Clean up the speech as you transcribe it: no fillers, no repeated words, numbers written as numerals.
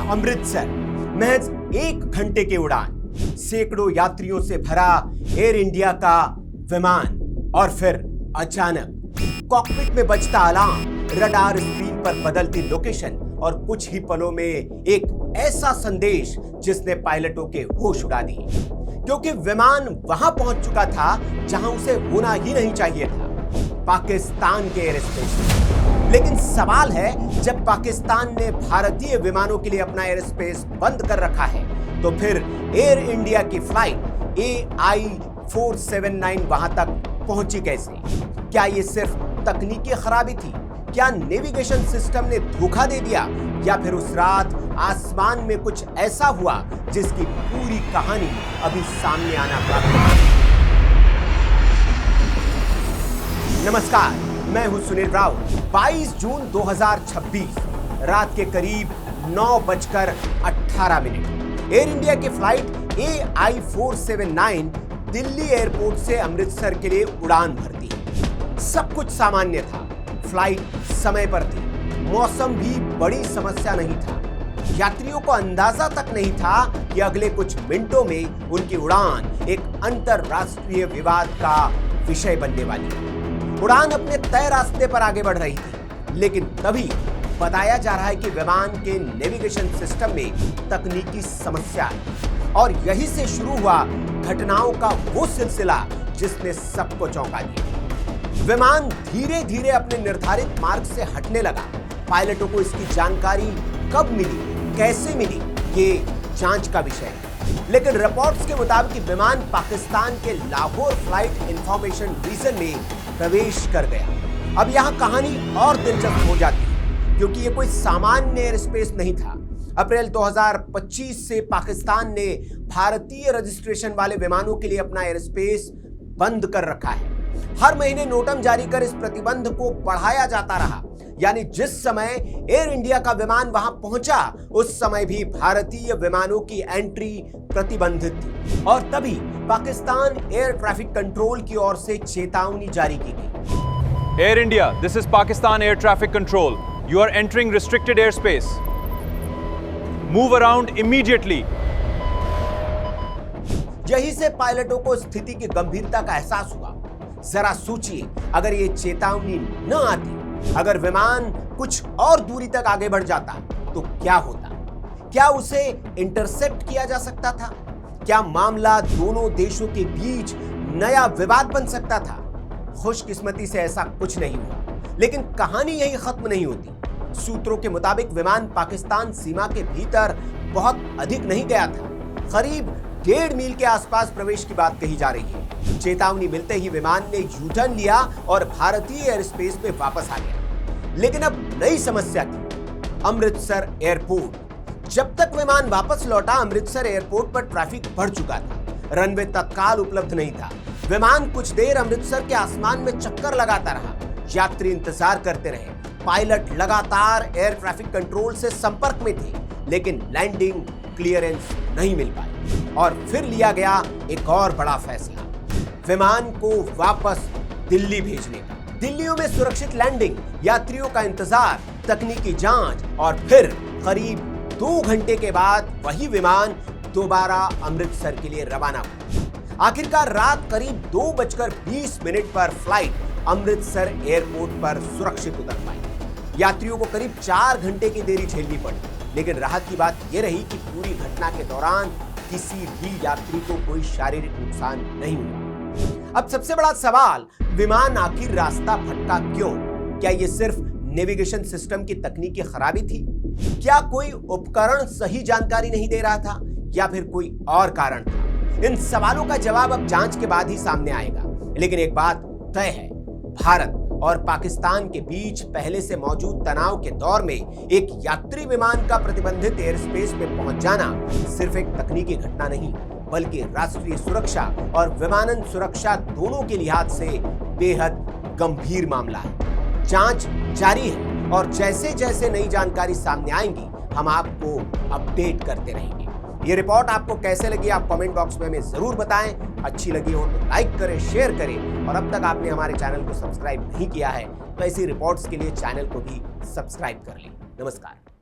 अमृतसर, महज 1 घंटे की उड़ान, सैकड़ों यात्रियों से भरा एयर इंडिया का विमान और फिर अचानक कॉकपिट में बजता अलार्म, रडार स्क्रीन पर बदलती लोकेशन और कुछ ही पलों में एक ऐसा संदेश जिसने पायलटों के होश उड़ा दिए, क्योंकि विमान वहां पहुंच चुका था जहां उसे होना ही नहीं चाहिए था, पाकिस्तान के एयर स्पेस में। लेकिन सवाल है, जब पाकिस्तान ने भारतीय विमानों के लिए अपना एयर स्पेस बंद कर रखा है, तो फिर एयर इंडिया की फ्लाइट AI 479 वहां तक पहुंची कैसे? क्या ये सिर्फ तकनीकी खराबी थी? क्या नेविगेशन सिस्टम ने धोखा दे दिया, या फिर उस रात आसमान में कुछ ऐसा हुआ जिसकी पूरी कहानी अभी सामने आना बाकी है? नमस्कार, मैं हूं सुनील राव। 22 जून 2026 रात के करीब 9:18 एयर इंडिया की फ्लाइट AI 479 दिल्ली एयरपोर्ट से अमृतसर के लिए उड़ान भरती है। सब कुछ सामान्य था, फ्लाइट समय पर थी, मौसम भी बड़ी समस्या नहीं था। यात्रियों को अंदाजा तक नहीं था कि अगले कुछ मिनटों में उनकी उड़ान एक अंतरराष्ट्रीय विवाद का विषय बनने वाली है। उड़ान अपने तय रास्ते पर आगे बढ़ रही थी, लेकिन तभी बताया जा रहा है कि विमान के नेविगेशन सिस्टम में तकनीकी समस्या है, और यही से शुरू हुआ घटनाओं का वो सिलसिला जिसने सबको चौंका दिया। विमान धीरे धीरे अपने निर्धारित मार्ग से हटने लगा। पायलटों को इसकी जानकारी कब मिली, कैसे मिली, ये जांच का विषय है। लेकिन रिपोर्ट्स के मुताबिक विमान पाकिस्तान के लाहौर फ्लाइट इंफॉर्मेशन रीजन में प्रवेश कर गया। अब यहां कहानी और दिलचस्प हो जाती है, क्योंकि ये कोई सामान्य एयर स्पेस नहीं था। अप्रैल 2025 से पाकिस्तान ने भारतीय रजिस्ट्रेशन वाले विमानों के लिए अपना एयर स्पेस बंद कर रखा है। हर महीने नोटम जारी कर इस प्रतिबंध को बढ़ाया जाता रहा। यानी जिस समय एयर इंडिया का विमान वहां पहुंचा, उस समय भी भारतीय विमानों की एंट्री प्रतिबंधित थी। और तभी पाकिस्तान एयर ट्रैफिक कंट्रोल की ओर से चेतावनी जारी की गई। Air India, this is Pakistan air traffic control. You are entering restricted air space. Move around immediately. यही से पायलटों को स्थिति की गंभीरता का एहसास हुआ। जरा सोचिए, अगर ये चेतावनी न आती, अगर विमान कुछ और दूरी तक आगे बढ़ जाता, तो क्या होता? क्या उसे इंटरसेप्ट किया जा सकता था? क्या मामला दोनों देशों के बीच नया विवाद बन सकता था? खुशकिस्मती से ऐसा कुछ नहीं हुआ, लेकिन कहानी यही खत्म नहीं होती। सूत्रों के मुताबिक विमान पाकिस्तान सीमा के भीतर बहुत अधिक नहीं गया था। करीब 1.5 मील के आसपास प्रवेश की बात कही जा रही है। चेतावनी मिलते ही विमान ने यू टर्न लिया और भारतीय एयर स्पेस में वापस आ गया। लेकिन अब नई समस्या थी, अमृतसर एयरपोर्ट। जब तक विमान वापस लौटा, अमृतसर एयरपोर्ट पर ट्रैफिक बढ़ चुका था। रनवे तत्काल उपलब्ध नहीं था। विमान कुछ देर अमृतसर के आसमान में चक्कर लगाता रहा। यात्री इंतजार करते रहे। पायलट लगातार एयर ट्रैफिक कंट्रोल से संपर्क में थे, लेकिन लैंडिंग क्लियरेंस नहीं मिल पाई। और फिर लिया गया एक और बड़ा फैसला, विमान को वापस दिल्ली भेजने का। दिल्लियों में सुरक्षित लैंडिंग, यात्रियों का इंतजार, तकनीकी जांच, और फिर करीब 2 घंटे के बाद वही विमान दोबारा अमृतसर के लिए रवाना हुआ। आखिरकार रात करीब 2:20 पर फ्लाइट अमृतसर एयरपोर्ट पर सुरक्षित उतर पाई। यात्रियों को करीब 4 घंटे की देरी झेलनी पड़ी, लेकिन राहत की बात यह रही कि पूरी घटना के दौरान किसी भी यात्री को कोई शारीरिक नुकसान नहीं हुआ। अब सबसे बड़ा सवाल, विमान आखिर रास्ता भटका क्यों? क्या यह सिर्फ नेविगेशन सिस्टम की तकनीकी खराबी थी? क्या कोई उपकरण सही जानकारी नहीं दे रहा था, या फिर कोई और कारण था? इन सवालों का जवाब अब जांच के बाद ही सामने आएगा। लेकिन एक बात तय है, भारत और पाकिस्तान के बीच पहले से मौजूद तनाव के दौर में एक यात्री विमान का प्रतिबंधित एयर स्पेस में पहुंच जाना सिर्फ एक तकनीकी घटना नहीं, बल्कि राष्ट्रीय सुरक्षा और विमानन सुरक्षा दोनों के लिहाज से बेहद गंभीर मामला है। जांच जारी है, और जैसे जैसे नई जानकारी सामने आएंगी, हम आपको अपडेट करते रहेंगे। ये रिपोर्ट आपको कैसे लगी, आप कमेंट बॉक्स में हमें जरूर बताएं। अच्छी लगी हो तो लाइक करें, शेयर करें, और अब तक आपने हमारे चैनल को सब्सक्राइब नहीं किया है तो ऐसी रिपोर्ट्स के लिए चैनल को भी सब्सक्राइब कर लें। नमस्कार।